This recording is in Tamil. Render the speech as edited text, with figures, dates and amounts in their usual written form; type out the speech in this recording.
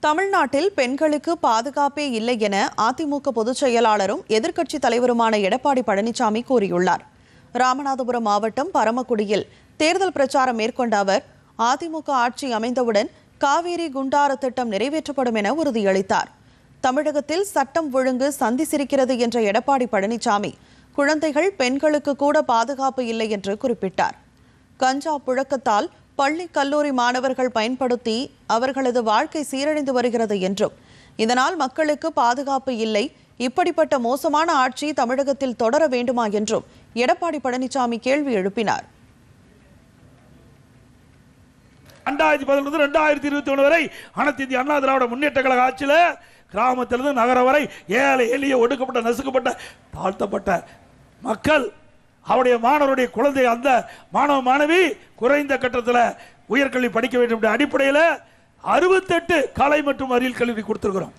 தமிழ்நாட்டில் பெண்களுக்கு பாதுகாப்பே இல்லை என அதிமுக பொதுச் செயலாளரும் எதிர்க்கட்சித் தலைவருமான எடப்பாடி பழனிசாமி கூறியுள்ளார். ராமநாதபுரம் மாவட்டம் பரமக்குடியில் தேர்தல் பிரச்சாரம் மேற்கொண்ட அவர், அதிமுக ஆட்சி அமைந்தவுடன் காவேரி குண்டாறு திட்டம் நிறைவேற்றப்படும் என உறுதியளித்தார். தமிழகத்தில் சட்டம் ஒழுங்கு சந்தி சிரிக்கிறது என்ற எடப்பாடி பழனிசாமி, குழந்தைகள் பெண்களுக்கு கூட பாதுகாப்பு இல்லை என்று குறிப்பிட்டார். கஞ்சா புழக்கத்தால் பள்ளி கல்லூரி மாணவர்கள் பயன்படுத்தி அவர்களது வாழ்க்கை சீரழிந்து வருகிறது என்றும், இதனால் மக்களுக்கு பாதுகாப்பு இல்லை, இப்படிப்பட்ட மோசமான ஆட்சி தமிழகத்தில் தொடர வேண்டுமா என்றும் எடப்பாடி பழனிசாமி கேள்வி எழுப்பினார். 2011 2021 வரை அனைத்து இந்திய அண்ணா திராவிட முன்னேற்ற கழக ஆட்சியில் கிராமத்திலிருந்து நகரம் வரை ஏழை எளிய ஒடுக்கப்பட்ட நசுக்கப்பட்ட தாழ்த்தப்பட்ட மக்கள், அவருடைய மாணவருடைய குழந்தை, அந்த மாணவ மாணவி குறைந்த கட்டத்தில் உயர்கல்வி படிக்க வேண்டும் என்ற அடிப்படையில் 68 கலை மற்றும் அறிவியல் கல்வி கொடுத்திருக்கிறோம்.